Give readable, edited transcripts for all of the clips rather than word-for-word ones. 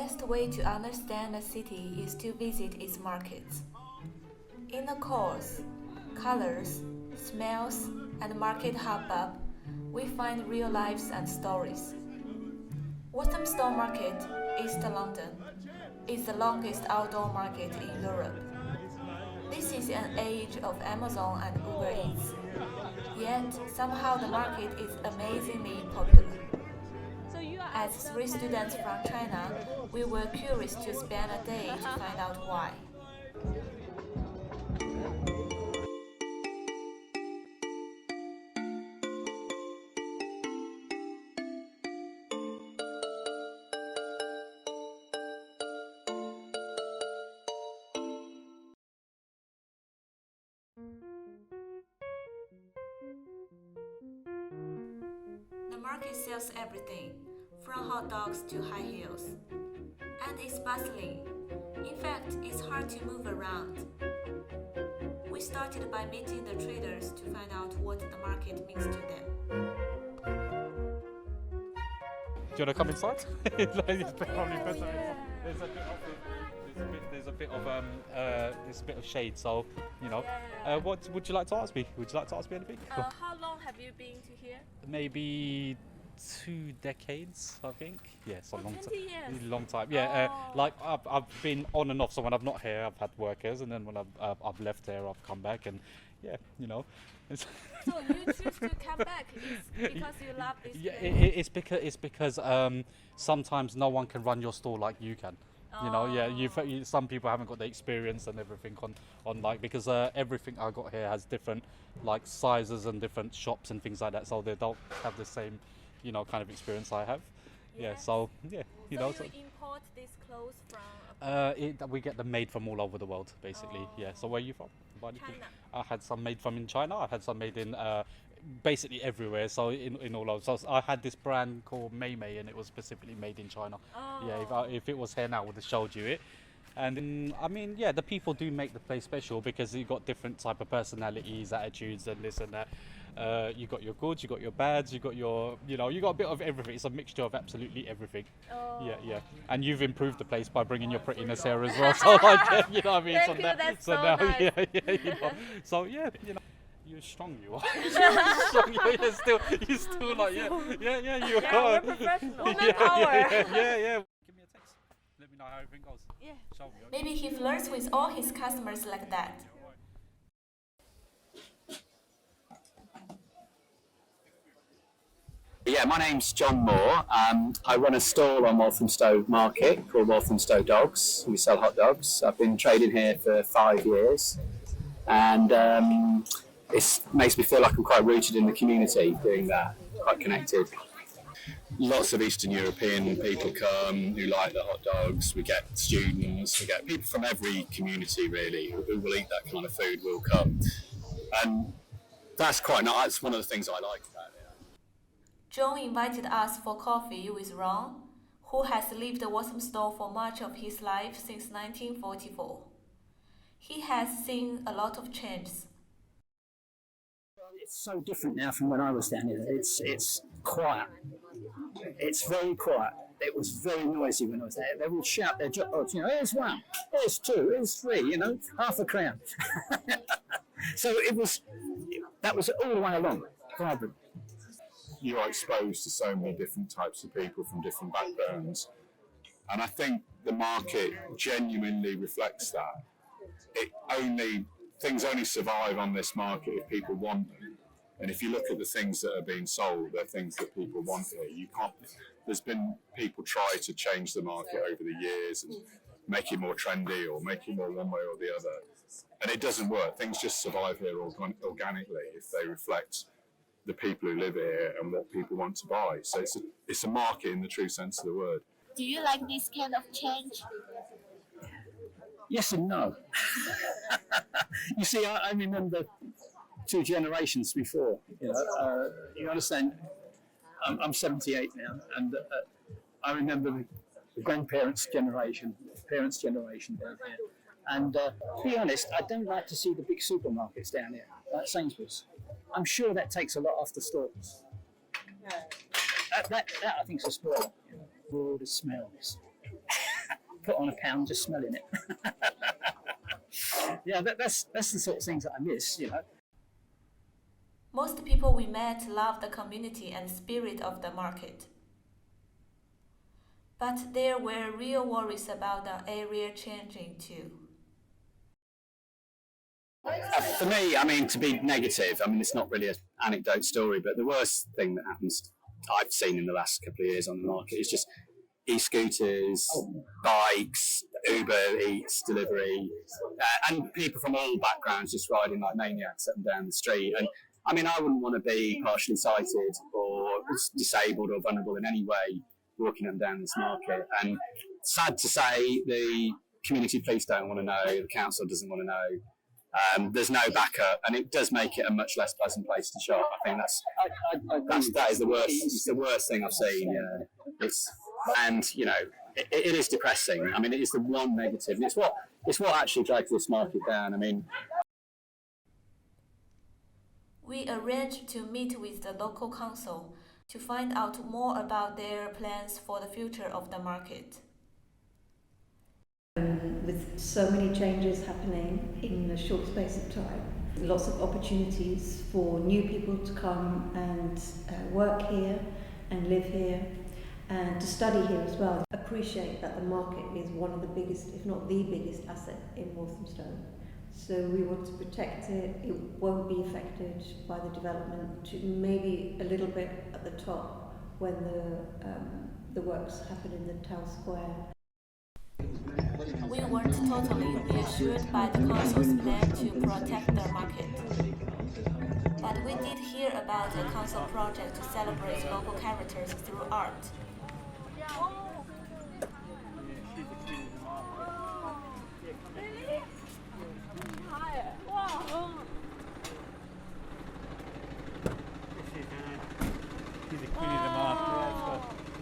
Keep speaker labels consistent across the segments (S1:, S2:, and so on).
S1: best way to understand a city is to visit its markets. In the course, colors, smells, and market hubbub, we find real lives and stories. Walthamstow Market, East London, is the longest outdoor market in Europe. This is an age of Amazon and Uber Eats. Yet, somehow the market is amazingly popular. As 3 students from China, we were curious to spend a day to find out why. The market sells everything, from hot dogs to high heels. And it's bustling. In fact, it's hard to move around. We started by meeting the traders to find out what the market means to them.
S2: Do you want to come inside? It's probably better. There's a bit of shade, so you know. What would you like to ask me? Would you like to ask me anything?
S3: How long have you been to here?
S2: Maybe 2 decades, I think. Yes, a long
S3: 20 years.
S2: Long time. Yeah, like I've been on and off. So when I'm not here, I've had workers, and then when I've left here, I've come back, and yeah, you know.
S3: So you choose to come back because you love this
S2: Yeah,
S3: place?
S2: it's because sometimes no one can run your store like you can. You know, yeah, some people haven't got the experience and everything on like, because everything I got here has different like sizes and different shops and things like that, so they don't have the same, you know, kind of experience I have. Yeah, so yeah, you know.
S3: So you import these clothes from?
S2: We get them made from all over the world, basically. Yeah. So where are you from?
S3: China.
S2: I had some made from in China. I had some made in basically everywhere. So in all over. So I had this brand called Mei Mei, and it was specifically made in China.
S3: Oh.
S2: Yeah. If it was here now, I would have showed you it. And I mean, yeah, the people do make the place special because you've got different type of personalities, attitudes, and this and that. You got your goods, you got your bads, you got your, you know, you got a bit of everything. It's a mixture of absolutely everything.
S3: Oh.
S2: Yeah. And you've improved the place by bringing your prettiness here as well. So like, you know what I mean?
S3: Thank you, that's so
S2: now,
S3: nice.
S2: yeah, you know. So yeah, you know. You're strong, you are. You're strong, you're still like, yeah, you
S3: Yeah,
S2: are.
S3: we're professional. Woman
S2: yeah,
S3: power.
S2: yeah. Give me a text. Let me know how everything goes.
S3: Yeah.
S2: Show me.
S1: Maybe he flirts with all his customers like that.
S4: Yeah, my name's John Moore. I run a stall on Walthamstow Market called Walthamstow Dogs. We sell hot dogs. I've been trading here for 5 years, and it makes me feel like I'm quite rooted in the community doing that, quite connected. Lots of Eastern European people come who like the hot dogs. We get students, we get people from every community really who will eat that kind of food will come. And that's quite nice. That's one of the things I like about it.
S1: John invited us for coffee with Ron, who has lived Walthamstow for much of his life since 1944. He has seen a lot of changes.
S5: It's so different now from when I was down here. It's quiet. It's very quiet. It was very noisy when I was there. They would shout their jobs, you know, here's 1, here's 2, here's 3, you know, half a crown. So that was all the way along, vibrant.
S6: You are exposed to so many different types of people from different backgrounds, and I think the market genuinely reflects that. Things only survive on this market if people want them, and if you look at the things that are being sold, they're things that people want here. You can't. There's been people try to change the market over the years and make it more trendy or make it more one way or the other, and it doesn't work. Things just survive here organically if they reflect the people who live here and what people want to buy. So it's a market in the true sense of the word.
S7: Do you like this kind of change?
S5: Yes and no. You see, I remember 2 generations before. You know, you understand. I'm 78 now, and I remember the grandparents' generation, parents' generation down here. And to be honest, I don't like to see the big supermarkets down here, like Sainsbury's. I'm sure that takes a lot off the stores. That I think is a spoil. All the smells. put on a pound just smelling it. Yeah, that's the sort of things that I miss, you know.
S1: Most people we met love the community and spirit of the market. But there were real worries about the area changing too.
S4: For me, I mean, to be negative, I mean, it's not really an anecdote story, but the worst thing that happens I've seen in the last couple of years on the market is just e-scooters, bikes, Uber Eats, delivery, and people from all backgrounds just riding like maniacs up and down the street. And I mean, I wouldn't want to be partially sighted or disabled or vulnerable in any way walking up and down this market. And sad to say, the community police don't want to know, the council doesn't want to know. There's no backup, and it does make it a much less pleasant place to shop. I think that is the worst. It's the worst thing I've seen. Yeah, and you know, it is depressing. I mean, it is the one negative, and it's what actually drags this market down. I mean,
S1: we arranged to meet with the local council to find out more about their plans for the future of the market.
S8: With so many changes happening in a short space of time, lots of opportunities for new people to come and work here and live here and to study here as well. Appreciate that the market is one of the biggest, if not the biggest asset in Walthamstow. So we want to protect it. It won't be affected by the development, to maybe a little bit at the top when the works happen in the town square.
S1: We weren't totally reassured by the council's plan to protect the market. But we did hear about a council project to celebrate local characters through art.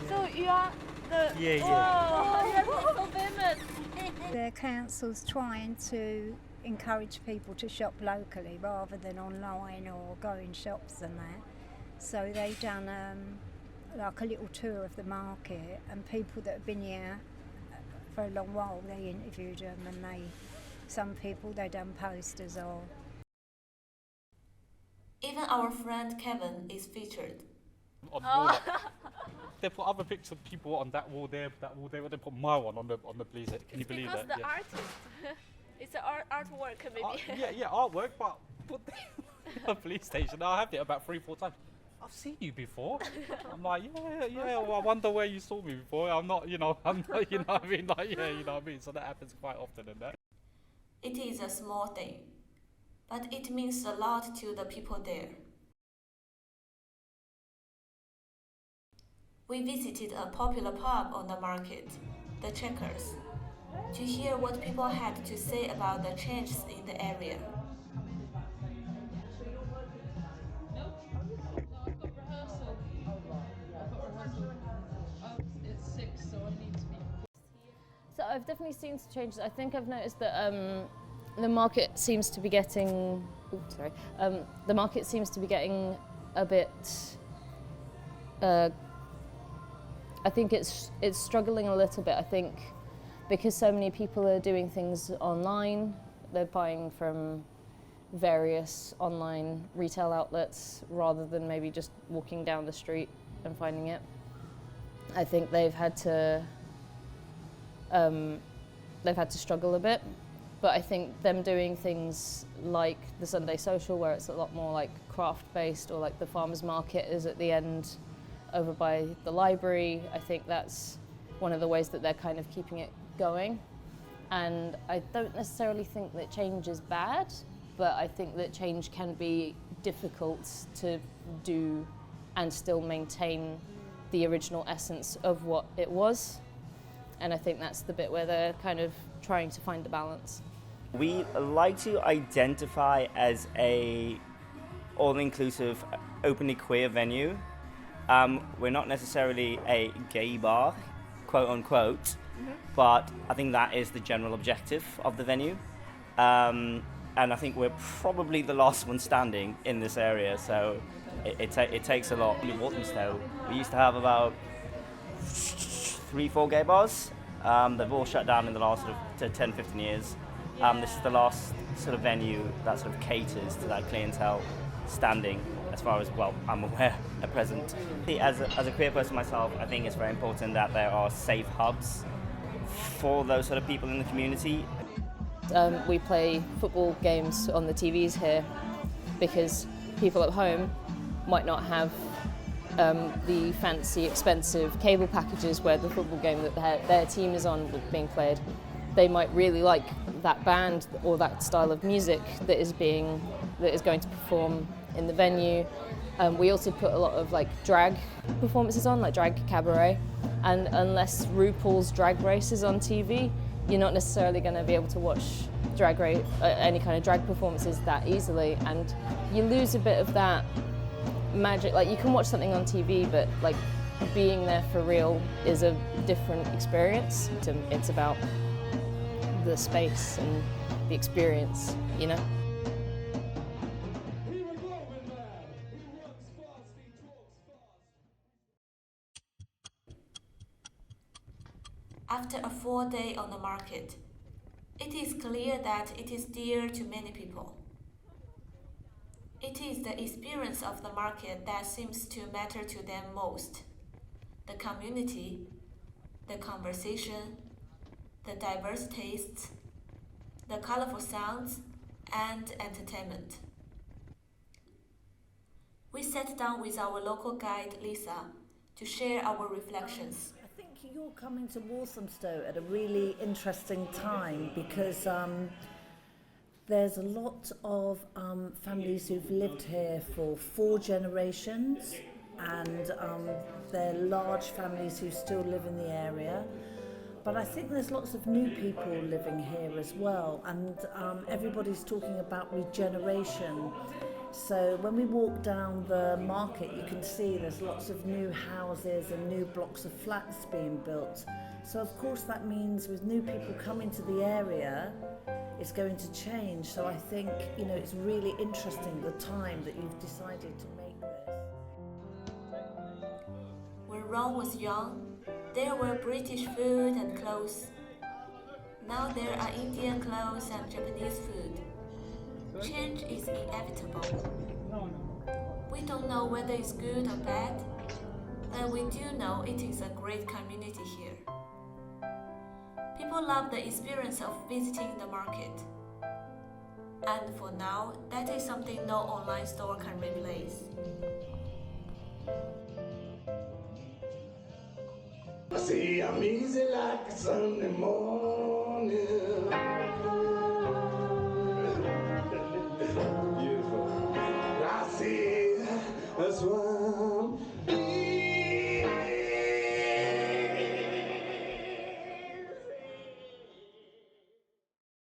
S3: So you are the...
S9: Yeah.
S3: Oh, you're so famous.
S9: The council's trying to encourage people to shop locally rather than online or go in shops and that. So they've done like a little tour of the market, and people that have been here for a long while, they interviewed them, and some people they done posters or.
S1: Even our friend Kevin is featured.
S2: On wall, like, they put other pictures of people on that wall there, they put my one on the police. Can you believe that?
S3: Because the artist, it's an artwork maybe.
S2: Yeah, artwork, but a police station. I have it about 3-4 times. I've seen you before. I'm like, yeah. Well, I wonder where you saw me before. I'm not, you know what I mean? Like, yeah, you know what I mean? So that happens quite often in that.
S1: It is a small thing, but it means a lot to the people there. We visited a popular pub on the market, the Chequers, to hear what people had to say about the changes in the area.
S3: So I've definitely seen some changes. I think I've noticed that the market seems to be getting. The market seems to be getting a bit. I think it's struggling a little bit. I think because so many people are doing things online, they're buying from various online retail outlets rather than maybe just walking down the street and finding it. I think they've had to struggle a bit, but I think them doing things like the Sunday Social, where it's a lot more like craft-based, or like the farmers market is at the end over by the library, I think that's one of the ways that they're kind of keeping it going. And I don't necessarily think that change is bad, but I think that change can be difficult to do and still maintain the original essence of what it was. And I think that's the bit where they're kind of trying to find the balance.
S10: We like to identify as a all-inclusive, openly queer venue. We're not necessarily a gay bar, quote unquote, but I think that is the general objective of the venue. And I think we're probably the last one standing in this area, so it takes a lot. In Walthamstow, we used to have about 3-4 gay bars, They've all shut down in the last sort of 10, 15 years. This is the last sort of venue that sort of caters to that clientele standing, as far as, well, I'm aware at present. As a queer person myself, I think it's very important that there are safe hubs for those sort of people in the community.
S3: We play football games on the TVs here because people at home might not have the fancy, expensive cable packages where the football game that their team is on being played. They might really like that band or that style of music that is going to perform in the venue. We also put a lot of like drag performances on, like drag cabaret, and unless RuPaul's Drag Race is on TV, you're not necessarily going to be able to watch any kind of drag performances that easily, and you lose a bit of that magic. Like, you can watch something on TV, but like being there for real is a different experience. It's about the space and the experience, you know?
S1: After a full day on the market, it is clear that it is dear to many people. It is the experience of the market that seems to matter to them most. The community, the conversation, the diverse tastes, the colorful sounds, and entertainment. We sat down with our local guide, Lisa, to share our reflections.
S11: I think you're coming to Walthamstow at a really interesting time because there's a lot of families who've lived here for 4 generations, and they're large families who still live in the area. But I think there's lots of new people living here as well, and everybody's talking about regeneration. So when we walk down the market, you can see there's lots of new houses and new blocks of flats being built. So of course that means with new people coming to the area, it's going to change. So I think, you know, it's really interesting the time that you've decided to make this.
S1: When Ron was young, there were British food and clothes. Now there are Indian clothes and Japanese food. Change is inevitable. We don't know whether it's good or bad, but we do know it is a great community here. People love the experience of visiting the market. And for now, that is something no online store can replace.
S12: See, I'm easy like a Sunday morning.